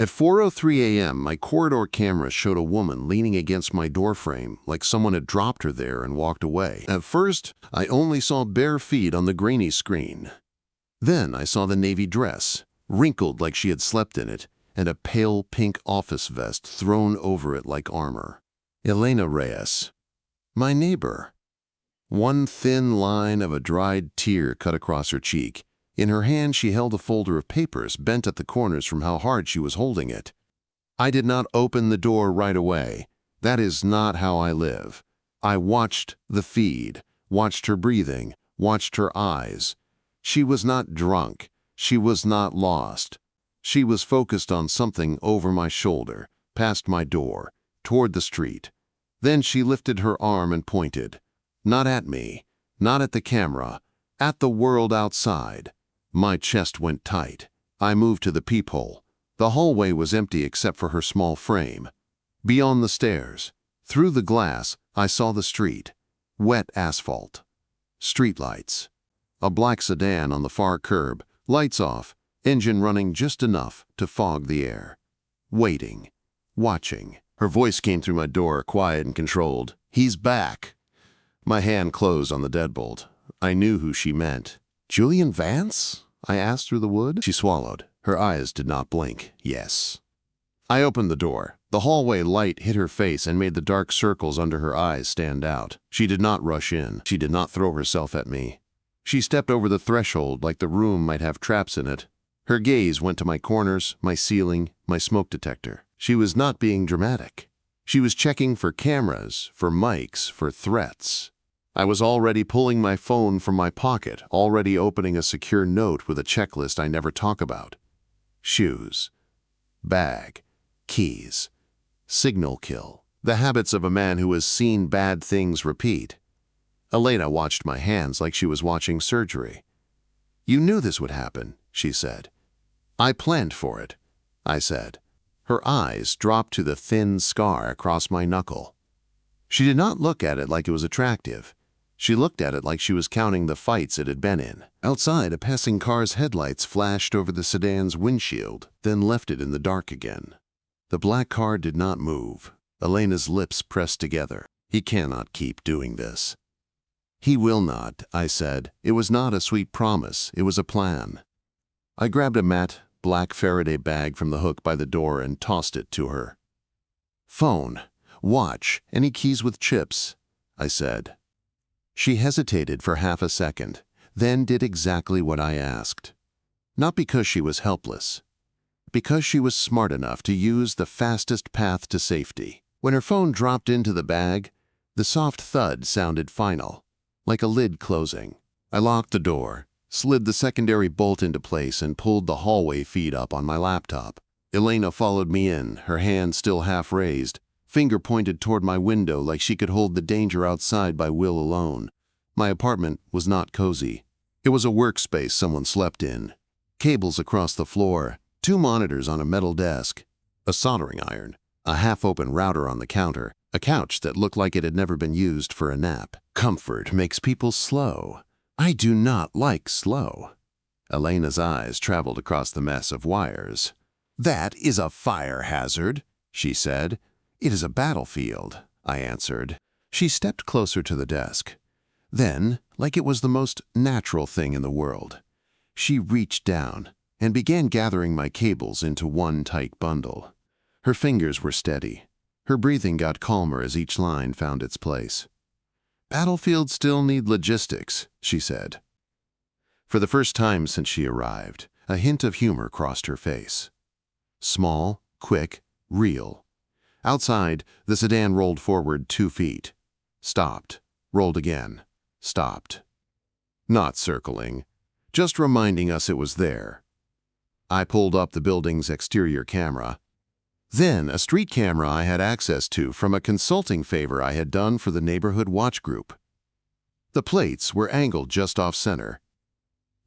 At 4:03 a.m., my corridor camera showed a woman leaning against my doorframe like someone had dropped her there and walked away. At first, I only saw bare feet on the grainy screen. Then I saw the navy dress, wrinkled like she had slept in it, and a pale pink office vest thrown over it like armor. Elena Reyes, my neighbor. One thin line of a dried tear cut across her cheek. In her hand she held a folder of papers bent at the corners from how hard she was holding it. I did not open the door right away. That is not how I live. I watched the feed, watched her breathing, watched her eyes. She was not drunk. She was not lost. She was focused on something over my shoulder, past my door, toward the street. Then she lifted her arm and pointed. Not at me, not at the camera, at the world outside. My chest went tight. I moved to the peephole. The hallway was empty except for her small frame. Beyond the stairs, through the glass, I saw the street. Wet asphalt. Streetlights. A black sedan on the far curb, lights off, engine running just enough to fog the air. Waiting. Watching. Her voice came through my door, quiet and controlled. He's back. My hand closed on the deadbolt. I knew who she meant. Julian Vance? I asked through the wood. She swallowed. Her eyes did not blink. Yes. I opened the door. The hallway light hit her face and made the dark circles under her eyes stand out. She did not rush in. She did not throw herself at me. She stepped over the threshold like the room might have traps in it. Her gaze went to my corners, my ceiling, my smoke detector. She was not being dramatic. She was checking for cameras, for mics, for threats. I was already pulling my phone from my pocket, already opening a secure note with a checklist I never talk about. Shoes, bag, keys, signal kill. The habits of a man who has seen bad things repeat. Elena watched my hands like she was watching surgery. You knew this would happen, she said. I planned for it, I said. Her eyes dropped to the thin scar across my knuckle. She did not look at it like it was attractive. She looked at it like she was counting the fights it had been in. Outside, a passing car's headlights flashed over the sedan's windshield, then left it in the dark again. The black car did not move. Elena's lips pressed together. He cannot keep doing this. He will not, I said. It was not a sweet promise. It was a plan. I grabbed a matte, black Faraday bag from the hook by the door and tossed it to her. Phone, watch, any keys with chips, I said. She hesitated for half a second, then did exactly what I asked. Not because she was helpless, because she was smart enough to use the fastest path to safety. When her phone dropped into the bag, the soft thud sounded final, like a lid closing. I locked the door, slid the secondary bolt into place, and pulled the hallway feed up on my laptop. Elena followed me in, her hand still half raised, finger pointed toward my window like she could hold the danger outside by will alone. My apartment was not cozy. It was a workspace someone slept in. Cables across the floor, 2 monitors on a metal desk, a soldering iron, a half-open router on the counter, a couch that looked like it had never been used for a nap. Comfort makes people slow. I do not like slow. Elena's eyes traveled across the mess of wires. That is a fire hazard, she said. It is a battlefield, I answered. She stepped closer to the desk. Then, like it was the most natural thing in the world, she reached down and began gathering my cables into one tight bundle. Her fingers were steady. Her breathing got calmer as each line found its place. Battlefields still need logistics, she said. For the first time since she arrived, a hint of humor crossed her face. Small, quick, real. Outside, the sedan rolled forward 2 feet. Stopped. Rolled again. Stopped. Not circling. Just reminding us it was there. I pulled up the building's exterior camera. Then a street camera I had access to from a consulting favor I had done for the neighborhood watch group. The plates were angled just off-center.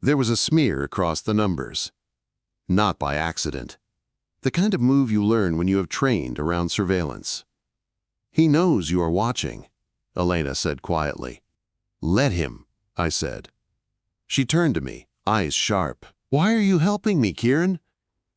There was a smear across the numbers. Not by accident. The kind of move you learn when you have trained around surveillance. He knows you are watching, Elena said quietly. Let him, I said. She turned to me, eyes sharp. Why are you helping me, Kieran?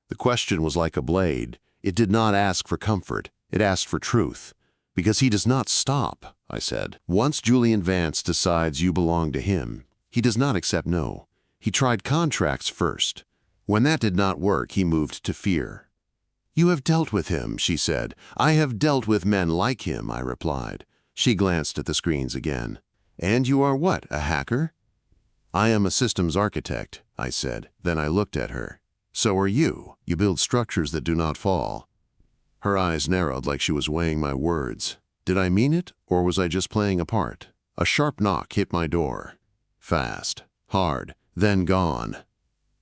The question was like a blade. It did not ask for comfort. It asked for truth. Because he does not stop, I said. Once Julian Vance decides you belong to him, he does not accept no. He tried contracts first. When that did not work, he moved to fear. You have dealt with him, she said. I have dealt with men like him, I replied. She glanced at the screens again. And you are what, a hacker? I am a systems architect, I said. Then I looked at her. So are you. You build structures that do not fall. Her eyes narrowed like she was weighing my words. Did I mean it, or was I just playing a part? A sharp knock hit my door. Fast, hard, then gone.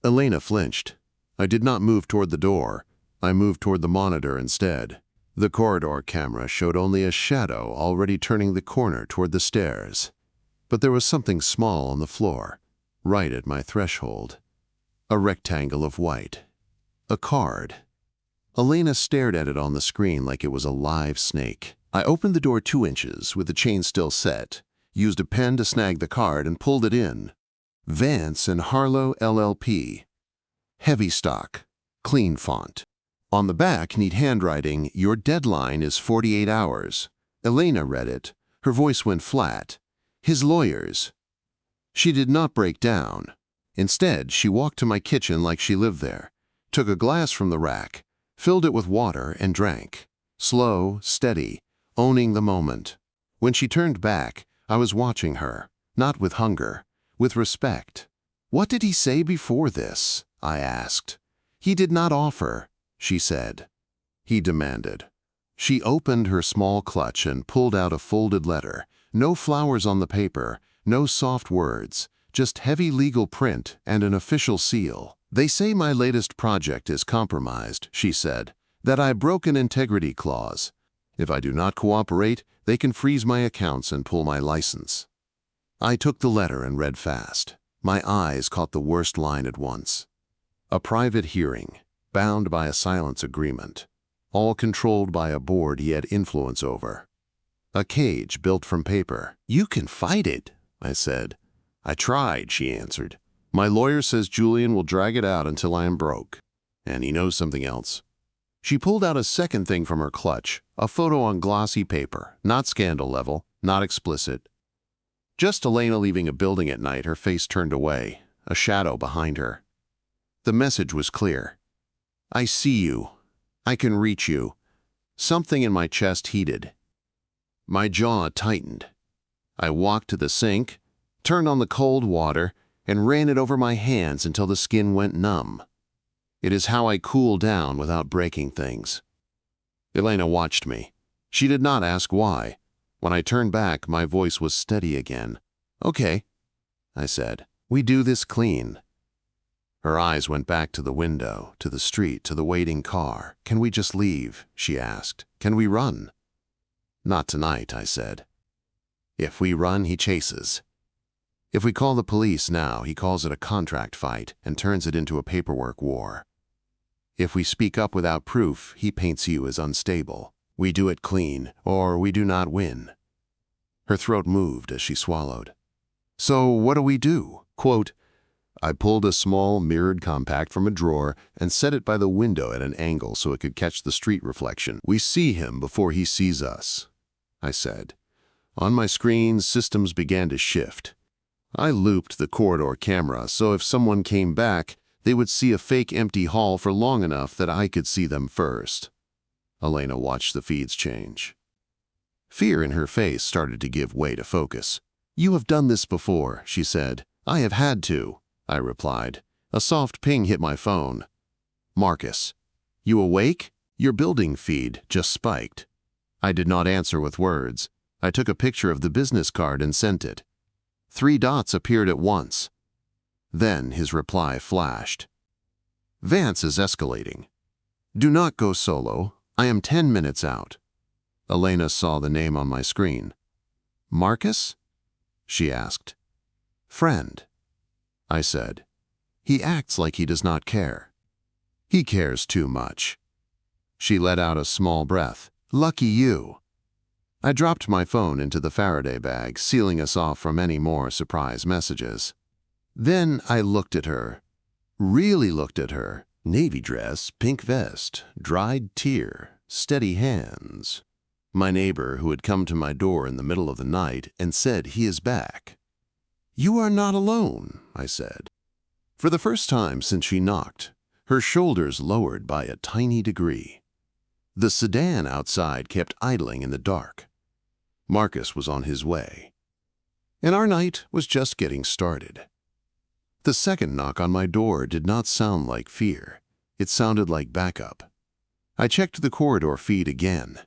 Elena flinched. I did not move toward the door. I moved toward the monitor instead. The corridor camera showed only a shadow already turning the corner toward the stairs. But there was something small on the floor, right at my threshold. A rectangle of white. A card. Elena stared at it on the screen like it was a live snake. I opened the door 2 inches with the chain still set, used a pen to snag the card and pulled it in. Vance and Harlow LLP. Heavy stock. Clean font. On the back, neat handwriting, your deadline is 48 hours. Elena read it. Her voice went flat. His lawyers. She did not break down. Instead, she walked to my kitchen like she lived there, took a glass from the rack, filled it with water and drank. Slow, steady, owning the moment. When she turned back, I was watching her, not with hunger, with respect. What did he say before this? I asked. He did not offer, she said. He demanded. She opened her small clutch and pulled out a folded letter. No flowers on the paper, no soft words, just heavy legal print and an official seal. They say my latest project is compromised, she said, that I broke an integrity clause. If I do not cooperate, they can freeze my accounts and pull my license. I took the letter and read fast. My eyes caught the worst line at once. A private hearing, bound by a silence agreement, all controlled by a board he had influence over. A cage built from paper. You can fight it, I said. I tried, she answered. My lawyer says Julian will drag it out until I am broke. And he knows something else. She pulled out a second thing from her clutch, a photo on glossy paper, not scandal level, not explicit. Just Elena leaving a building at night, her face turned away, a shadow behind her. The message was clear. I see you. I can reach you. Something in my chest heated. My jaw tightened. I walked to the sink, turned on the cold water, and ran it over my hands until the skin went numb. It is how I cool down without breaking things. Elena watched me. She did not ask why. When I turned back, my voice was steady again. Okay, I said. We do this clean. Her eyes went back to the window, to the street, to the waiting car. Can we just leave? She asked. Can we run? Not tonight, I said. If we run, he chases. If we call the police now, he calls it a contract fight and turns it into a paperwork war. If we speak up without proof, he paints you as unstable. We do it clean, or we do not win. Her throat moved as she swallowed. So what do we do? Quote, I pulled a small mirrored compact from a drawer and set it by the window at an angle so it could catch the street reflection. We see him before he sees us, I said. On my screen, systems began to shift. I looped the corridor camera so if someone came back, they would see a fake empty hall for long enough that I could see them first. Elena watched the feeds change. Fear in her face started to give way to focus. You have done this before, she said. I have had to, I replied. A soft ping hit my phone. Marcus, you awake? Your building feed just spiked. I did not answer with words. I took a picture of the business card and sent it. 3 dots appeared at once. Then his reply flashed. Vance is escalating. Do not go solo. I am 10 minutes out. Elena saw the name on my screen. Marcus? She asked. Friend, I said. He acts like he does not care. He cares too much. She let out a small breath. Lucky you. I dropped my phone into the Faraday bag, sealing us off from any more surprise messages. Then I looked at her, really looked at her, Navy dress, pink vest, dried tear, steady hands. My neighbor, who had come to my door in the middle of the night and said he is back. "You are not alone," I said. For the first time since she knocked, her shoulders lowered by a tiny degree. The sedan outside kept idling in the dark. Marcus was on his way. And our night was just getting started. The second knock on my door did not sound like fear. It sounded like backup. I checked the corridor feed again.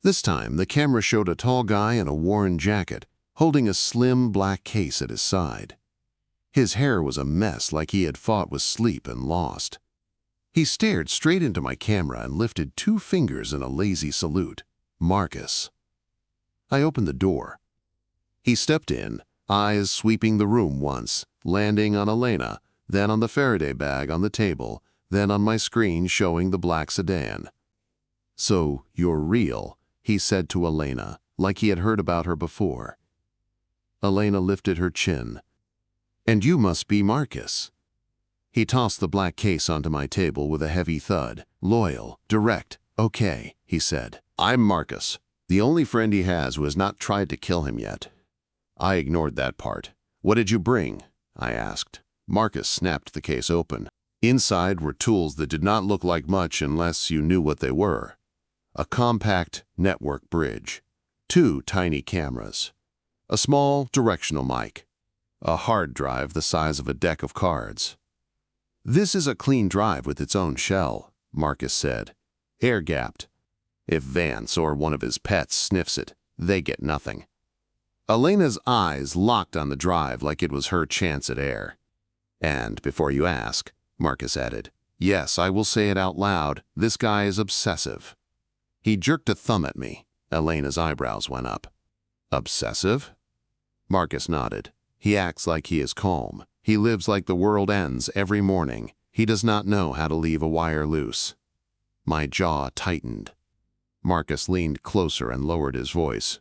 This time, the camera showed a tall guy in a worn jacket, holding a slim black case at his side. His hair was a mess, like he had fought with sleep and lost. He stared straight into my camera and lifted 2 fingers in a lazy salute. Marcus. I opened the door. He stepped in, eyes sweeping the room once, landing on Elena, then on the Faraday bag on the table, then on my screen showing the black sedan. "So, you're real," he said to Elena, like he had heard about her before. Elena lifted her chin. "And you must be Marcus." He tossed the black case onto my table with a heavy thud. "Loyal, direct, okay," he said. "I'm Marcus, the only friend he has who has not tried to kill him yet." I ignored that part. "What did you bring?" I asked. Marcus snapped the case open. Inside were tools that did not look like much unless you knew what they were. A compact network bridge, 2 tiny cameras, a small directional mic, a hard drive the size of a deck of cards. "This is a clean drive with its own shell," Marcus said. "Air-gapped. If Vance or one of his pets sniffs it, they get nothing." Elena's eyes locked on the drive like it was her chance at air. "And before you ask," Marcus added, "yes, I will say it out loud, this guy is obsessive." He jerked a thumb at me. Elena's eyebrows went up. "Obsessive?" Marcus nodded. "He acts like he is calm. He lives like the world ends every morning. He does not know how to leave a wire loose." My jaw tightened. Marcus leaned closer and lowered his voice.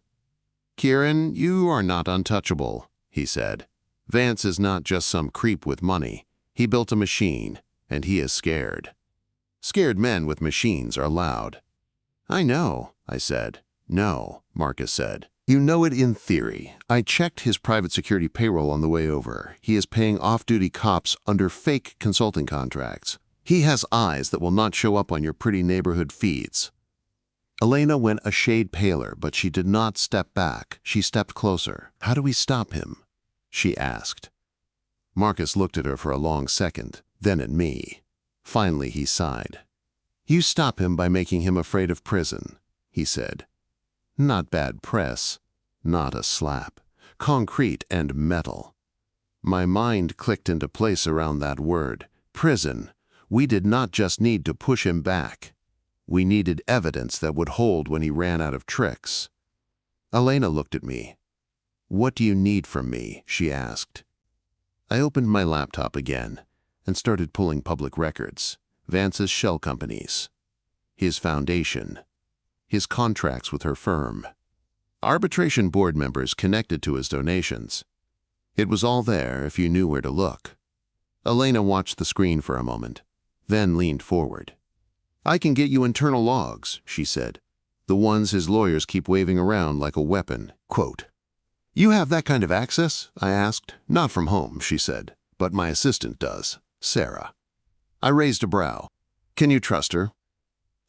"Kieran, you are not untouchable," he said. "Vance is not just some creep with money. He built a machine, and he is scared. Scared men with machines are loud." "I know," I said. "No," Marcus said. "You know it in theory. I checked his private security payroll on the way over. He is paying off-duty cops under fake consulting contracts. He has eyes that will not show up on your pretty neighborhood feeds." Elena went a shade paler, but she did not step back. She stepped closer. "How do we stop him?" she asked. Marcus looked at her for a long second, then at me. Finally, he sighed. "You stop him by making him afraid of prison," he said. Not bad press, not a slap. Concrete and metal. My mind clicked into place around that word. Prison. We did not just need to push him back. We needed evidence that would hold when he ran out of tricks. Elena looked at me. "What do you need from me?" she asked. I opened my laptop again and started pulling public records. Vance's shell companies. His foundation. His contracts with her firm. Arbitration board members connected to his donations. It was all there if you knew where to look. Elena watched the screen for a moment, then leaned forward. "I can get you internal logs," she said. "The ones his lawyers keep waving around like a weapon." Quote, "You have that kind of access?" I asked. "Not from home," she said, "but my assistant does, Sarah." I raised a brow. "Can you trust her?"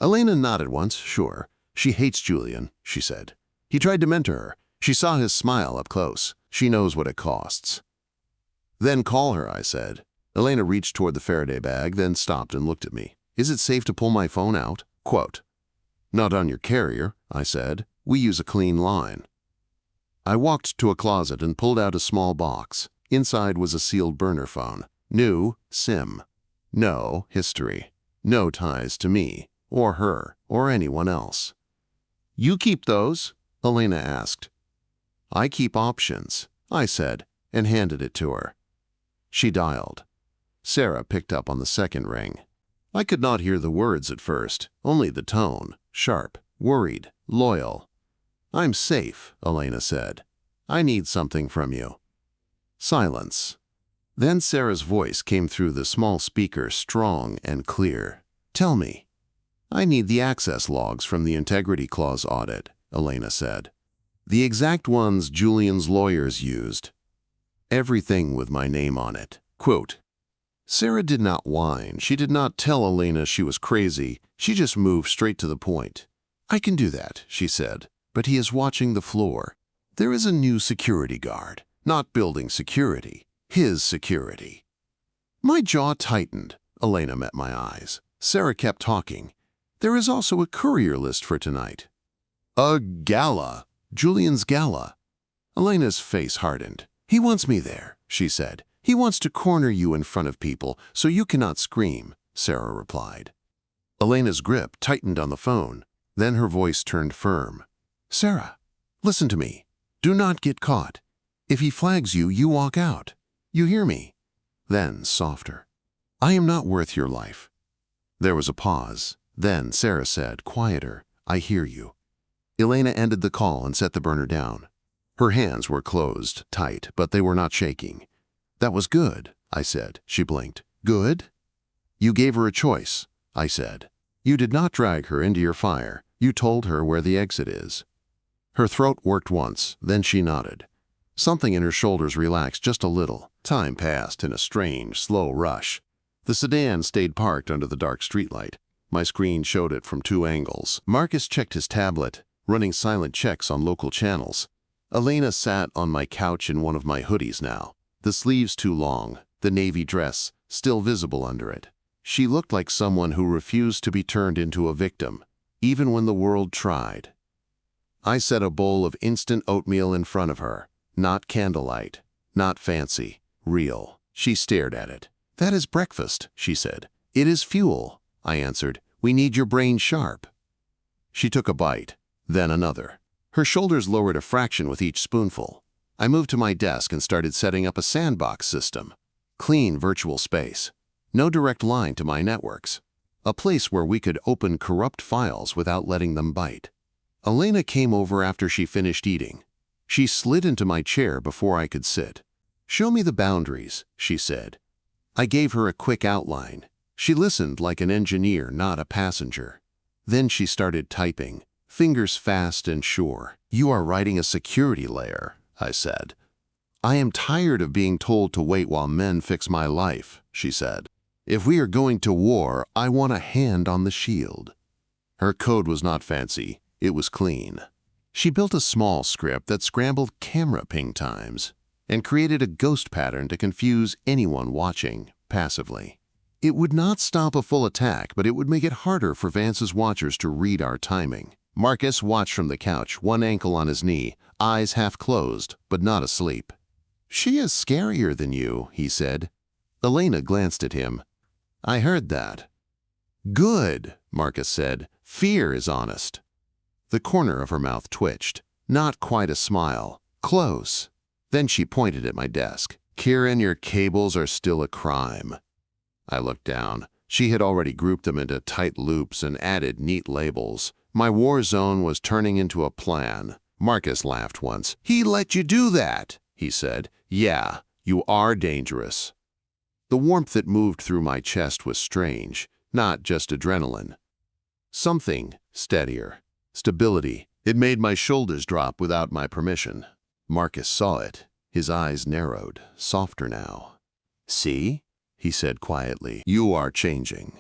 Elena nodded once. "Sure. She hates Julian," she said. "He tried to mentor her. She saw his smile up close. She knows what it costs." "Then call her," I said. Elena reached toward the Faraday bag, then stopped and looked at me. "Is it safe to pull my phone out?" Quote, "Not on your carrier," I said. "We use a clean line." I walked to a closet and pulled out a small box. Inside was a sealed burner phone. New, SIM. No history. No ties to me, or her, or anyone else. "You keep those?" Elena asked. "I keep options," I said, and handed it to her. She dialed. Sarah picked up on the second ring. I could not hear the words at first, only the tone, sharp, worried, loyal. "I'm safe," Elena said. "I need something from you." Silence. Then Sarah's voice came through the small speaker, strong and clear. "Tell me." "I need the access logs from the integrity clause audit," Elena said. "The exact ones Julian's lawyers used. Everything with my name on it." Quote. Sarah did not whine. She did not tell Elena she was crazy. She just moved straight to the point. "I can do that," she said, "but he is watching the floor. There is a new security guard, not building security, his security." My jaw tightened. Elena met my eyes. Sarah kept talking. "There is also a courier list for tonight." "A gala. Julian's gala." Elena's face hardened. "He wants me there," she said. "He wants to corner you in front of people so you cannot scream," Sarah replied. Elena's grip tightened on the phone. Then her voice turned firm. "Sarah, listen to me. Do not get caught. If he flags you, you walk out. You hear me?" Then, softer. "I am not worth your life." There was a pause. Then Sarah said, quieter, "I hear you." Elena ended the call and set the burner down. Her hands were closed, tight, but they were not shaking. "That was good," I said. She blinked. "Good?" "You gave her a choice," I said. "You did not drag her into your fire. You told her where the exit is." Her throat worked once, then she nodded. Something in her shoulders relaxed just a little. Time passed in a strange, slow rush. The sedan stayed parked under the dark streetlight. My screen showed it from 2 angles. Marcus checked his tablet, running silent checks on local channels. Elena sat on my couch in one of my hoodies now, the sleeves too long, the navy dress still visible under it. She looked like someone who refused to be turned into a victim, even when the world tried. I set a bowl of instant oatmeal in front of her. Not candlelight, not fancy, real. She stared at it. "That is breakfast," she said. "It is fuel," I answered. "We need your brain sharp." She took a bite, then another. Her shoulders lowered a fraction with each spoonful. I moved to my desk and started setting up a sandbox system. Clean virtual space. No direct line to my networks. A place where we could open corrupt files without letting them bite. Elena came over after she finished eating. She slid into my chair before I could sit. "Show me the boundaries," she said. I gave her a quick outline. She listened like an engineer, not a passenger. Then she started typing, fingers fast and sure. "You are writing a security layer," I said. "I am tired of being told to wait while men fix my life," she said. "If we are going to war, I want a hand on the shield." Her code was not fancy. It was clean. She built a small script that scrambled camera ping times and created a ghost pattern to confuse anyone watching passively. It would not stop a full attack, but it would make it harder for Vance's watchers to read our timing. Marcus watched from the couch, one ankle on his knee, eyes half closed, but not asleep. "She is scarier than you," he said. Elena glanced at him. "I heard that." "Good," Marcus said. "Fear is honest." The corner of her mouth twitched. Not quite a smile. Close. Then she pointed at my desk. "Kieran, your cables are still a crime." I looked down. She had already grouped them into tight loops and added neat labels. My war zone was turning into a plan. Marcus laughed once. "He let you do that," he said. "Yeah, you are dangerous." The warmth that moved through my chest was strange, not just adrenaline. Something steadier. Stability. It made my shoulders drop without my permission. Marcus saw it. His eyes narrowed, softer now. "See?" he said quietly. "You are changing."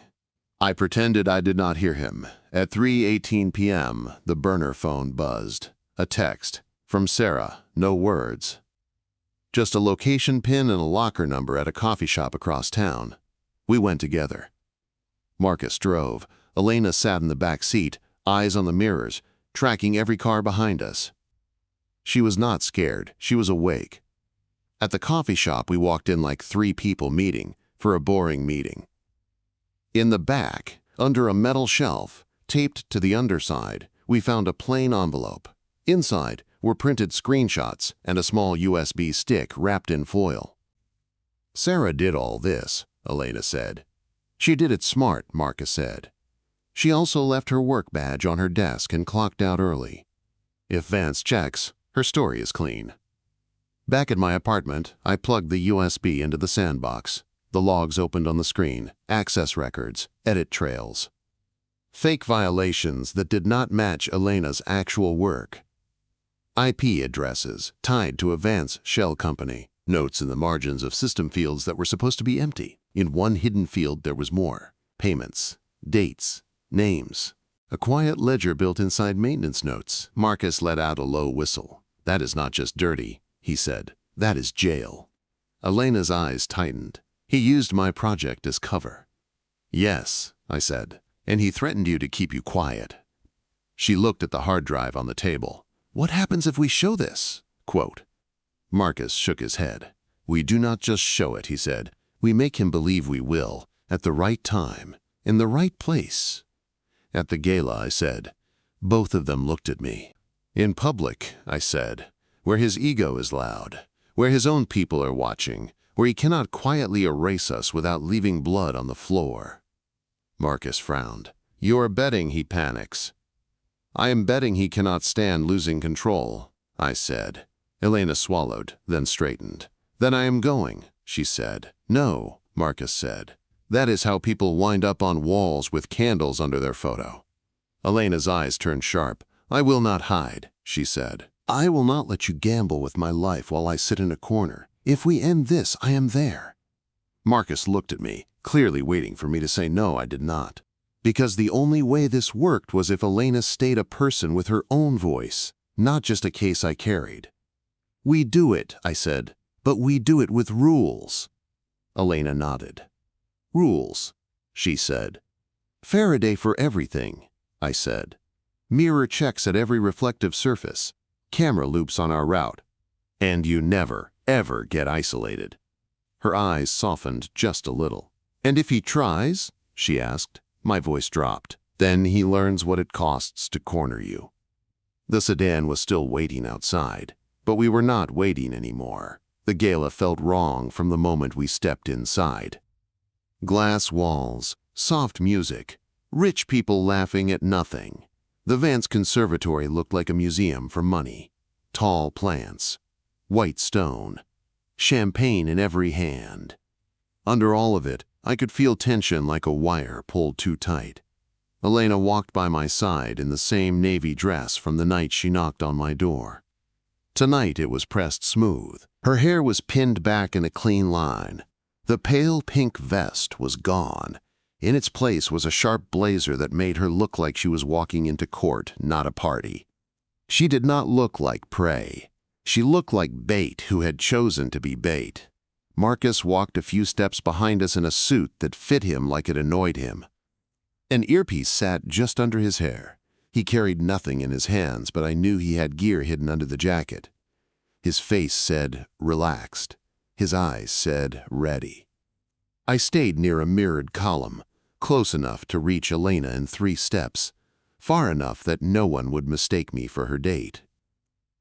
I pretended I did not hear him. At 3:18 p.m., the burner phone buzzed. A text. From Sarah. No words. Just a location pin and a locker number at a coffee shop across town. We went together. Marcus drove. Elena sat in the back seat, eyes on the mirrors, tracking every car behind us. She was not scared. She was awake. At the coffee shop, we walked in like 3 people meeting for a boring meeting. In the back, under a metal shelf, taped to the underside, we found a plain envelope. Inside were printed screenshots and a small USB stick wrapped in foil. "Sarah did all this," Elena said. "She did it smart," Marcus said. She also left her work badge on her desk and clocked out early. If Vance checks, her story is clean. Back at my apartment, I plugged the USB into the sandbox. The logs opened on the screen, access records, edit trails. Fake violations that did not match Elena's actual work. IP addresses tied to a Vance shell company. Notes in the margins of system fields that were supposed to be empty. In one hidden field there was more. Payments, dates, names. A quiet ledger built inside maintenance notes. Marcus let out a low whistle. "That is not just dirty," he said. "That is jail." Elena's eyes tightened. "He used my project as cover." "Yes," I said, "and he threatened you to keep you quiet." She looked at the hard drive on the table. "What happens if we show this?" Quote. Marcus shook his head. "We do not just show it," he said. "We make him believe we will, at the right time, in the right place." "At the gala," I said. Both of them looked at me. "In public," I said, "where his ego is loud, where his own people are watching, where he cannot quietly erase us without leaving blood on the floor." Marcus frowned. "You are betting he panics." "I am betting he cannot stand losing control," I said. Elena swallowed, then straightened. "Then I am going," she said. "No," Marcus said. "That is how people wind up on walls with candles under their photo." Elena's eyes turned sharp. "I will not hide," she said. "I will not let you gamble with my life while I sit in a corner. If we end this, I am there." Marcus looked at me, clearly waiting for me to say no. I did not. Because the only way this worked was if Elena stayed a person with her own voice, not just a case I carried. "We do it," I said, "but we do it with rules." Elena nodded. "Rules," she said. "Faraday for everything," I said. "Mirror checks at every reflective surface. Camera loops on our route. And you never, ever get isolated." Her eyes softened just a little. "And if he tries?" she asked. My voice dropped. "Then he learns what it costs to corner you." The sedan was still waiting outside, but we were not waiting anymore. The gala felt wrong from the moment we stepped inside. Glass walls, soft music, rich people laughing at nothing. The Vance Conservatory looked like a museum for money. Tall plants, white stone, champagne in every hand. Under all of it, I could feel tension like a wire pulled too tight. Elena walked by my side in the same navy dress from the night she knocked on my door. Tonight it was pressed smooth. Her hair was pinned back in a clean line. The pale pink vest was gone. In its place was a sharp blazer that made her look like she was walking into court, not a party. She did not look like prey. She looked like bait who had chosen to be bait. Marcus walked a few steps behind us in a suit that fit him like it annoyed him. An earpiece sat just under his hair. He carried nothing in his hands, but I knew he had gear hidden under the jacket. His face said, relaxed. His eyes said, ready. I stayed near a mirrored column, close enough to reach Elena in 3 steps, far enough that no one would mistake me for her date.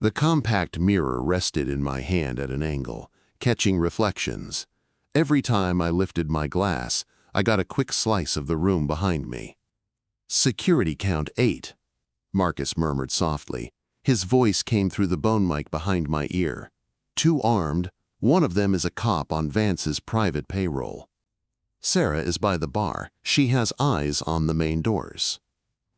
The compact mirror rested in my hand at an angle, catching reflections. Every time I lifted my glass, I got a quick slice of the room behind me. "Security count 8, Marcus murmured softly. His voice came through the bone mic behind my ear. 2 armed, one of them is a cop on Vance's private payroll. Sarah is by the bar. She has eyes on the main doors."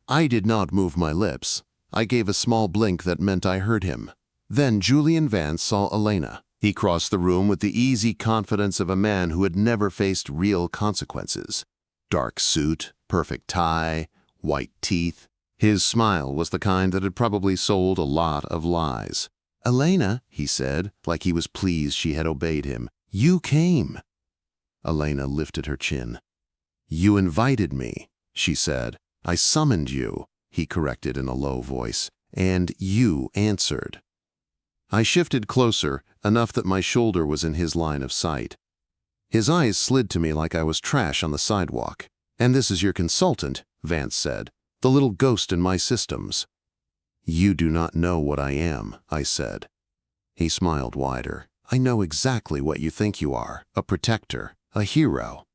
I did not move my lips. I gave a small blink that meant I heard him. Then Julian Vance saw Elena. He crossed the room with the easy confidence of a man who had never faced real consequences. Dark suit, perfect tie, white teeth. His smile was the kind that had probably sold a lot of lies. "Elena," he said, like he was pleased she had obeyed him. "You came." Elena lifted her chin. "You invited me," she said. "I summoned you," he corrected in a low voice, "and you answered." I shifted closer, enough that my shoulder was in his line of sight. His eyes slid to me like I was trash on the sidewalk. "And this is your consultant," Vance said. "The little ghost in my systems." "You do not know what I am," I said. He smiled wider. "I know exactly what you think you are, a protector, a hero."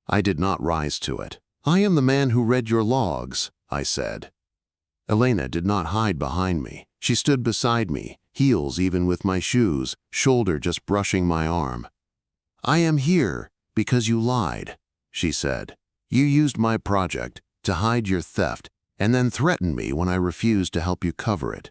I did not rise to it. "I am the man who read your logs," I said. Elena did not hide behind me. She stood beside me, heels even with my shoes, shoulder just brushing my arm. "I am here because you lied," she said. "You used my project to hide your theft and then threatened me when I refused to help you cover it."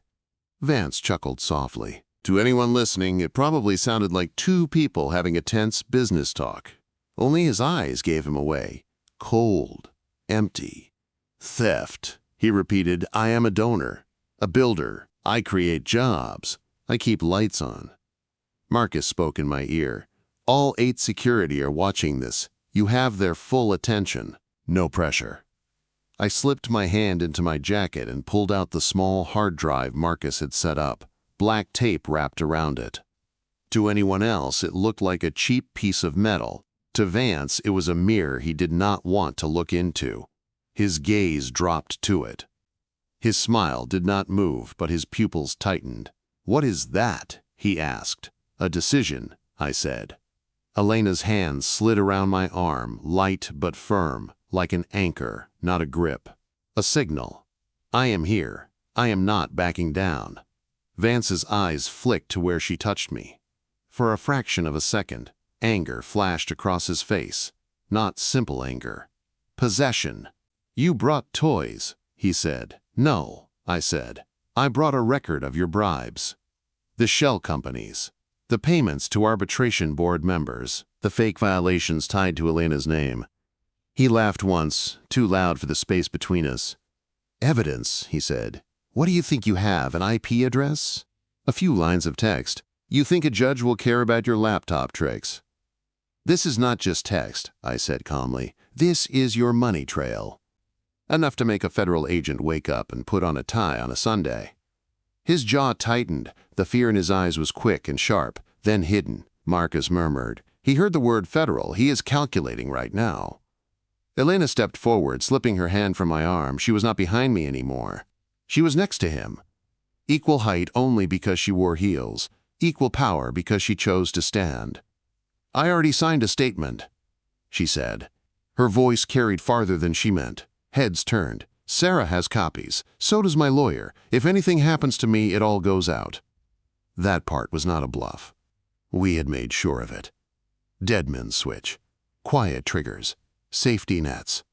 Vance chuckled softly. To anyone listening, it probably sounded like two people having a tense business talk. Only his eyes gave him away. Cold, empty. "Theft," he repeated. "I am a donor, a builder. I create jobs. I keep lights on." Marcus spoke in my ear. "All 8 security are watching this. You have their full attention. No pressure." I slipped my hand into my jacket and pulled out the small hard drive Marcus had set up, black tape wrapped around it. To anyone else, it looked like a cheap piece of metal. To Vance, it was a mirror he did not want to look into. His gaze dropped to it. His smile did not move, but his pupils tightened. "What is that?" he asked. "A decision," I said. Elena's hand slid around my arm, light but firm, like an anchor, not a grip. A signal. I am here. I am not backing down. Vance's eyes flicked to where she touched me. For a fraction of a second, anger flashed across his face. Not simple anger. Possession. "You brought toys," he said. "No," I said. "I brought a record of your bribes. The shell companies. The payments to arbitration board members. The fake violations tied to Elena's name." He laughed once, too loud for the space between us. "Evidence," he said. "What do you think you have, an IP address? A few lines of text. You think a judge will care about your laptop tricks?" "This is not just text," I said calmly. "This is your money trail." Enough to make a federal agent wake up and put on a tie on a Sunday. His jaw tightened. The fear in his eyes was quick and sharp, then hidden. Marcus murmured. "He heard the word federal. He is calculating right now." Elena stepped forward, slipping her hand from my arm. She was not behind me anymore. She was next to him. Equal height only because she wore heels. Equal power because she chose to stand. "I already signed a statement," she said. Her voice carried farther than she meant. Heads turned. "Sarah has copies. So does my lawyer. If anything happens to me, it all goes out." That part was not a bluff. We had made sure of it. Deadman's switch. Quiet triggers. Safety nets.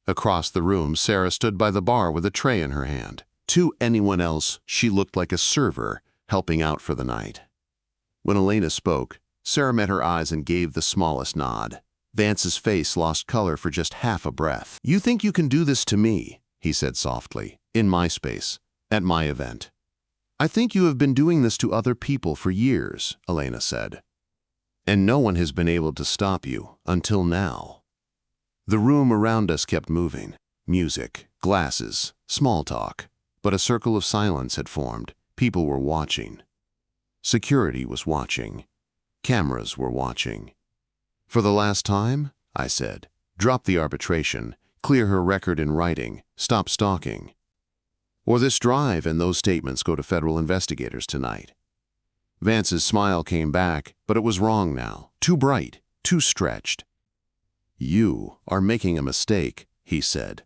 Across the room, Sarah stood by the bar with a tray in her hand. To anyone else, she looked like a server helping out for the night. When Elena spoke, Sarah met her eyes and gave the smallest nod. Vance's face lost color for just half a breath. "You think you can do this to me," he said softly, "in my space, at my event." "I think you have been doing this to other people for years," Elena said. "And no one has been able to stop you until now." The room around us kept moving. Music, glasses, small talk. But a circle of silence had formed. People were watching. Security was watching. Cameras were watching. "For the last time," I said, "drop the arbitration, clear her record in writing, stop stalking. Or this drive and those statements go to federal investigators tonight." Vance's smile came back, but it was wrong now. Too bright, too stretched. "You are making a mistake," he said.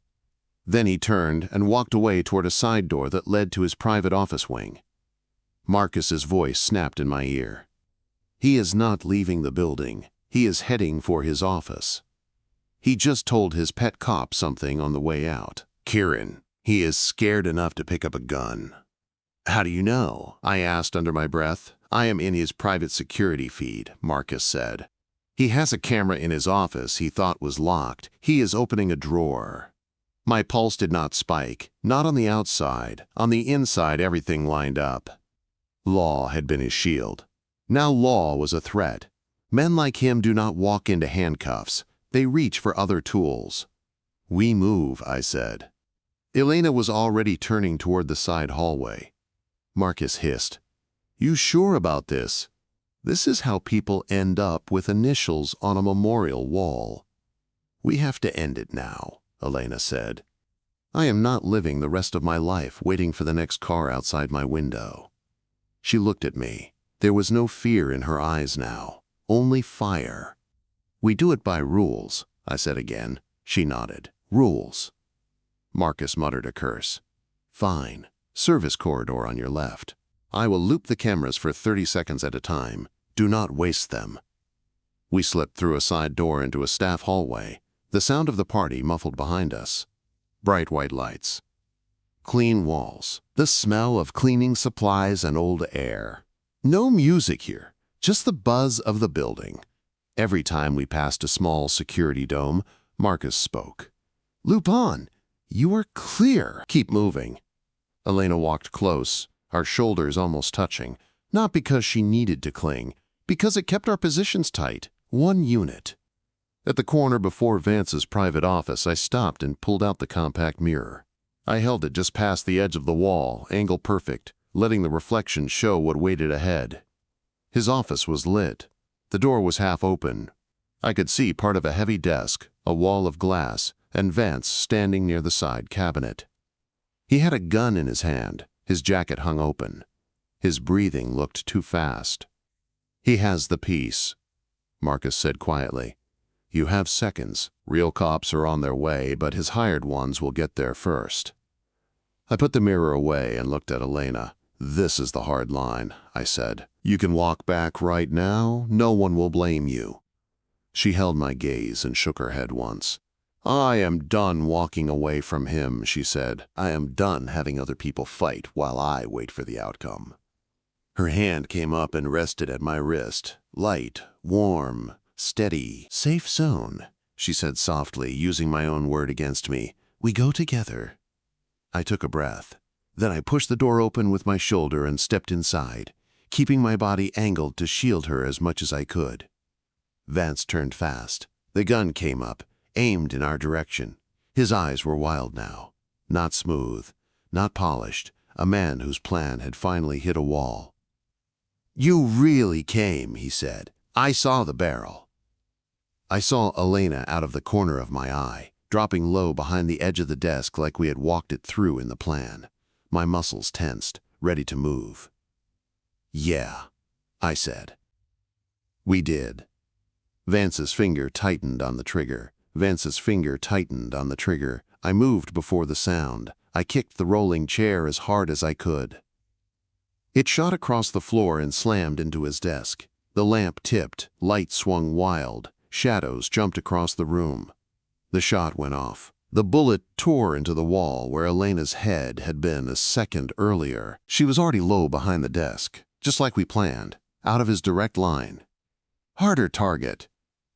Then he turned and walked away toward a side door that led to his private office wing. Marcus's voice snapped in my ear. "He is not leaving the building. He is heading for his office. He just told his pet cop something on the way out. Kieran, he is scared enough to pick up a gun." "How do you know?" I asked under my breath. "I am in his private security feed," Marcus said. "He has a camera in his office he thought was locked. He is opening a drawer." My pulse did not spike, not on the outside. On the inside, everything lined up. Law had been his shield. Now law was a threat. Men like him do not walk into handcuffs. They reach for other tools. "We move," I said. Elena was already turning toward the side hallway. Marcus hissed. "You sure about this? This is how people end up with initials on a memorial wall." "We have to end it now," Elena said. "I am not living the rest of my life waiting for the next car outside my window." She looked at me. There was no fear in her eyes now, only fire. "We do it by rules," I said again. She nodded. "Rules." Marcus muttered a curse. "Fine. Service corridor on your left." I will loop the cameras for 30 seconds at a time. Do not waste them. We slipped through a side door into a staff hallway, the sound of the party muffled behind us. Bright white lights. Clean walls. The smell of cleaning supplies and old air. No music here, just the buzz of the building. Every time we passed a small security dome, Marcus spoke. "Loop on. You are clear. Keep moving." Elena walked close, our shoulders almost touching, not because she needed to cling, because it kept our positions tight. One unit. At the corner before Vance's private office, I stopped and pulled out the compact mirror. I held it just past the edge of the wall, angle perfect, letting the reflection show what waited ahead. His office was lit. The door was half open. I could see part of a heavy desk, a wall of glass, and Vance standing near the side cabinet. He had a gun in his hand, his jacket hung open. His breathing looked too fast. "He has the piece," Marcus said quietly. "You have seconds. Real cops are on their way, but his hired ones will get there first." I put the mirror away and looked at Elena. "This is the hard line," I said. "You can walk back right now. No one will blame you." She held my gaze and shook her head once. "I am done walking away from him," she said. "I am done having other people fight while I wait for the outcome." Her hand came up and rested at my wrist. Light, warm, steady, safe zone, she said softly, using my own word against me. "We go together." I took a breath. Then I pushed the door open with my shoulder and stepped inside, keeping my body angled to shield her as much as I could. Vance turned fast. The gun came up, aimed in our direction. His eyes were wild now. Not smooth, not polished, a man whose plan had finally hit a wall. "You really came," he said. "I saw the barrel." I saw Elena out of the corner of my eye, dropping low behind the edge of the desk like we had walked it through in the plan. My muscles tensed, ready to move. "Yeah," I said. We did. Vance's finger tightened on the trigger. Vance's finger tightened on the trigger. I moved before the sound. I kicked the rolling chair as hard as I could. It shot across the floor and slammed into his desk. The lamp tipped, light swung wild, shadows jumped across the room. The shot went off. The bullet tore into the wall where Elena's head had been a second earlier. She was already low behind the desk, just like we planned, out of his direct line. "Harder target."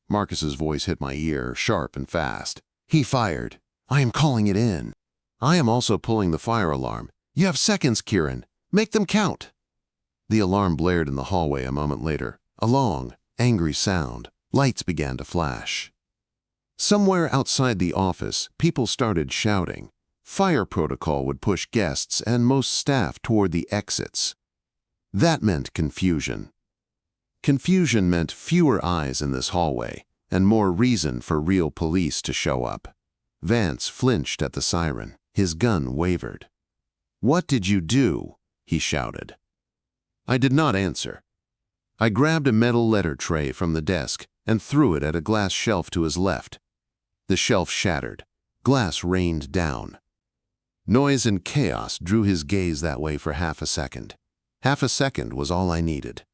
Marcus's voice hit my ear, sharp and fast. He fired. "I am calling it in." "I am also pulling the fire alarm." "You have seconds, Kieran. Make them count." The alarm blared in the hallway a moment later. A long, angry sound. Lights began to flash. Somewhere outside the office, people started shouting. Fire protocol would push guests and most staff toward the exits. That meant confusion. Confusion meant fewer eyes in this hallway, and more reason for real police to show up. Vance flinched at the siren. His gun wavered. "What did you do?" he shouted. I did not answer. I grabbed a metal letter tray from the desk and threw it at a glass shelf to his left. The shelf shattered. Glass rained down. Noise and chaos drew his gaze that way for half a second. Half a second was all I needed.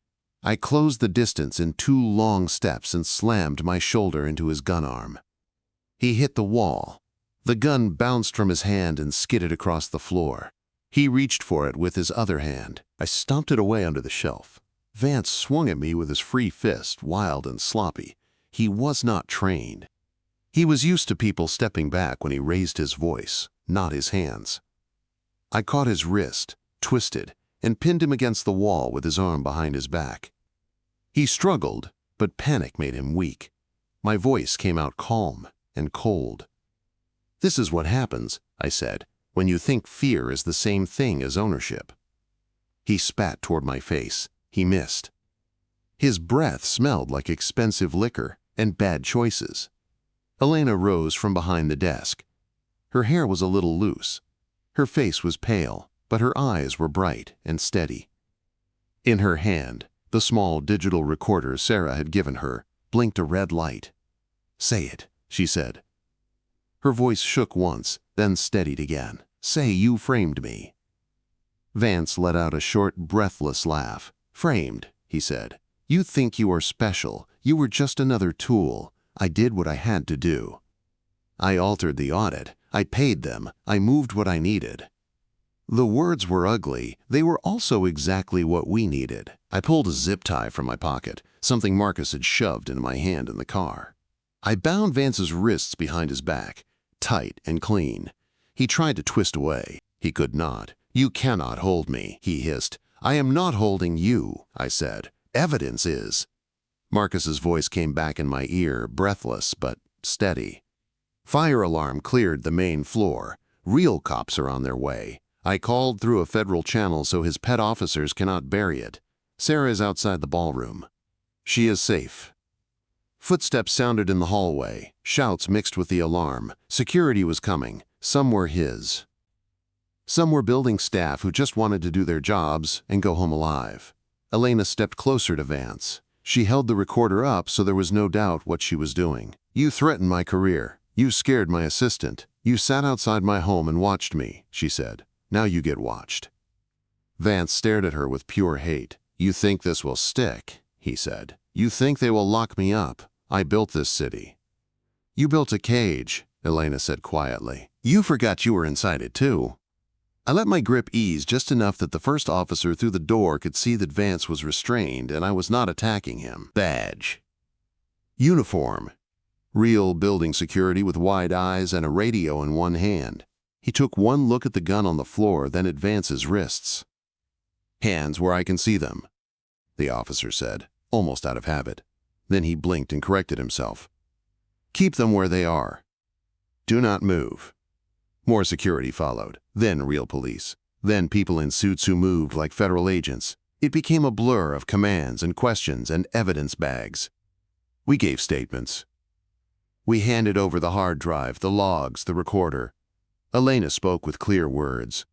I closed the distance in 2 long steps and slammed my shoulder into his gun arm. He hit the wall. The gun bounced from his hand and skidded across the floor. He reached for it with his other hand. I stomped it away under the shelf. Vance swung at me with his free fist, wild and sloppy. He was not trained. He was used to people stepping back when he raised his voice, not his hands. I caught his wrist, twisted, and pinned him against the wall with his arm behind his back. He struggled, but panic made him weak. My voice came out calm and cold. "This is what happens," I said, "when you think fear is the same thing as ownership." He spat toward my face. He missed. His breath smelled like expensive liquor and bad choices. Elena rose from behind the desk. Her hair was a little loose. Her face was pale, but her eyes were bright and steady. In her hand, the small digital recorder Sarah had given her blinked a red light. "Say it," she said. Her voice shook once, then steadied again. "Say you framed me." Vance let out a short, breathless laugh. "Framed," he said. "You think you are special. You were just another tool. I did what I had to do. I altered the audit. I paid them. I moved what I needed." The words were ugly. They were also exactly what we needed. I pulled a zip tie from my pocket, something Marcus had shoved into my hand in the car. I bound Vance's wrists behind his back, tight and clean. He tried to twist away. He could not. "You cannot hold me," he hissed. "I am not holding you," I said. "Evidence is." Marcus's voice came back in my ear, breathless but steady. "Fire alarm cleared the main floor. Real cops are on their way. I called through a federal channel so his pet officers cannot bury it. Sarah is outside the ballroom. She is safe." Footsteps sounded in the hallway, shouts mixed with the alarm. Security was coming. Some were his. Some were building staff who just wanted to do their jobs and go home alive. Elena stepped closer to Vance. She held the recorder up so there was no doubt what she was doing. "You threatened my career. You scared my assistant. You sat outside my home and watched me," she said. "Now you get watched." Vance stared at her with pure hate. "You think this will stick," he said. "You think they will lock me up. I built this city." "You built a cage," Elena said quietly. "You forgot you were inside it too." I let my grip ease just enough that the first officer through the door could see that Vance was restrained and I was not attacking him. Badge. Uniform. Real building security with wide eyes and a radio in one hand. He took one look at the gun on the floor, then at Vance's wrists. "Hands where I can see them," the officer said, almost out of habit. Then he blinked and corrected himself. "Keep them where they are. Do not move." More security followed, then real police, then people in suits who moved like federal agents. It became a blur of commands and questions and evidence bags. We gave statements. We handed over the hard drive, the logs, the recorder. Elena spoke with clear words.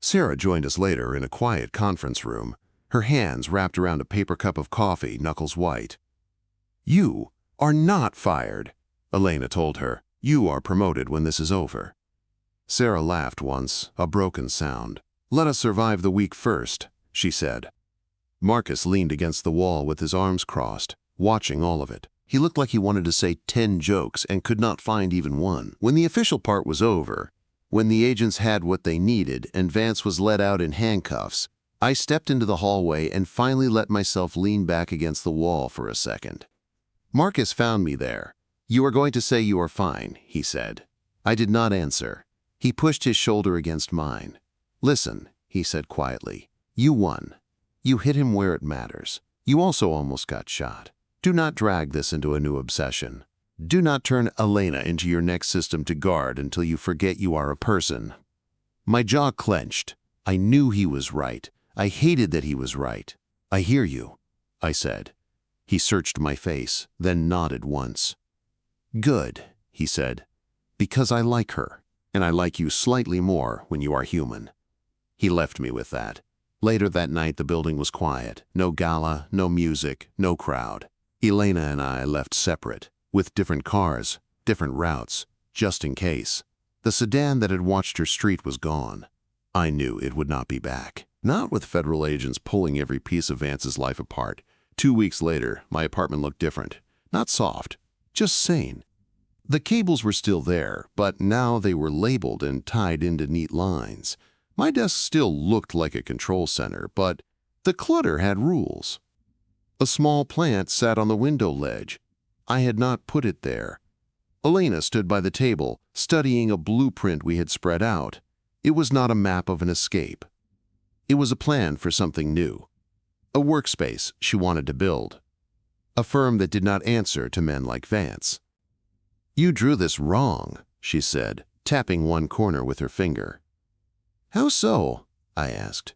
Sarah joined us later in a quiet conference room, her hands wrapped around a paper cup of coffee, knuckles white. "You are not fired," Elena told her. "You are promoted when this is over." Sarah laughed once, a broken sound. "Let us survive the week first," she said. Marcus leaned against the wall with his arms crossed, watching all of it. He looked like he wanted to say 10 jokes and could not find even one. When the official part was over, when the agents had what they needed and Vance was let out in handcuffs, I stepped into the hallway and finally let myself lean back against the wall for a second. Marcus found me there. "You are going to say you are fine," he said. I did not answer. He pushed his shoulder against mine. "Listen," he said quietly. "You won. You hit him where it matters. You also almost got shot. Do not drag this into a new obsession. Do not turn Elena into your next system to guard until you forget you are a person." My jaw clenched. I knew he was right. I hated that he was right. "I hear you," I said. He searched my face, then nodded once. "Good," he said, "because I like her, and I like you slightly more when you are human." He left me with that. Later that night the building was quiet. No gala, no music, no crowd. Elena and I left separate, with different cars, different routes, just in case. The sedan that had watched her street was gone. I knew it would not be back. Not with federal agents pulling every piece of Vance's life apart. 2 weeks later, my apartment looked different. Not soft, just sane. The cables were still there, but now they were labeled and tied into neat lines. My desk still looked like a control center, but the clutter had rules. A small plant sat on the window ledge. I had not put it there. Elena stood by the table, studying a blueprint we had spread out. It was not a map of an escape. It was a plan for something new. A workspace she wanted to build. A firm that did not answer to men like Vance. "You drew this wrong," she said, tapping one corner with her finger. "How so?" I asked.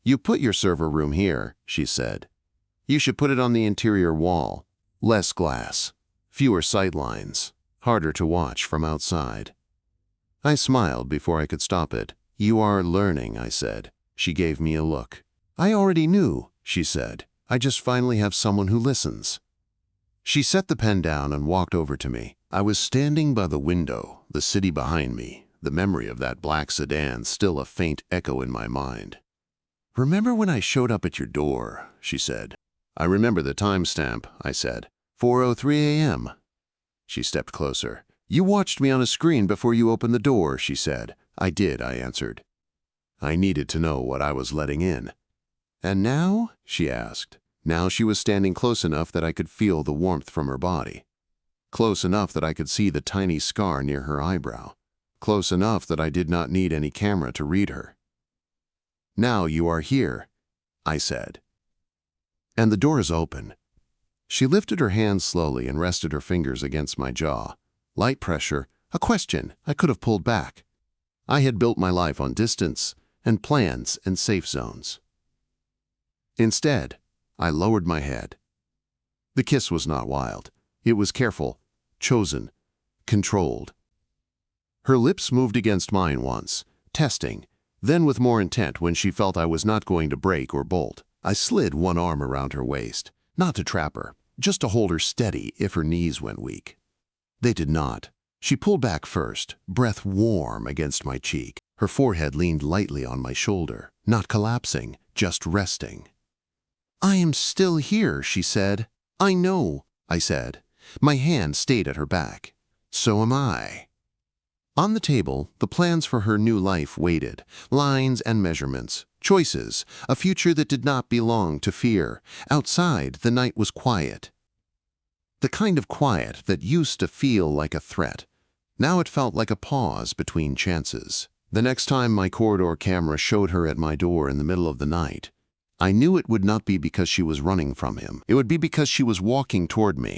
"You put your server room here," she said. "You should put it on the interior wall. Less glass, fewer sight lines, harder to watch from outside." I smiled before I could stop it. "You are learning," I said. She gave me a look. "I already knew," she said. "I just finally have someone who listens." She set the pen down and walked over to me. I was standing by the window, the city behind me, the memory of that black sedan still a faint echo in my mind. "Remember when I showed up at your door?" she said. "I remember the timestamp," I said. 4:03 a.m. She stepped closer. "You watched me on a screen before you opened the door," she said. "I did," I answered. I needed to know what I was letting in. "And now?" she asked. Now she was standing close enough that I could feel the warmth from her body. Close enough that I could see the tiny scar near her eyebrow. Close enough that I did not need any camera to read her. "Now you are here," I said. "And the door is open." She lifted her hands slowly and rested her fingers against my jaw. Light pressure, a question I could have pulled back. I had built my life on distance and plans and safe zones. Instead, I lowered my head. The kiss was not wild. It was careful, chosen, controlled. Her lips moved against mine once, testing, then with more intent when she felt I was not going to break or bolt. I slid one arm around her waist, not to trap her, just to hold her steady if her knees went weak. They did not. She pulled back first, breath warm against my cheek. Her forehead leaned lightly on my shoulder, not collapsing, just resting. "I am still here," she said. "I know," I said. My hand stayed at her back. "So am I." On the table, the plans for her new life waited, lines and measurements, choices, a future that did not belong to fear. Outside, the night was quiet. The kind of quiet that used to feel like a threat. Now it felt like a pause between chances. The next time my corridor camera showed her at my door in the middle of the night, I knew it would not be because she was running from him. It would be because she was walking toward me.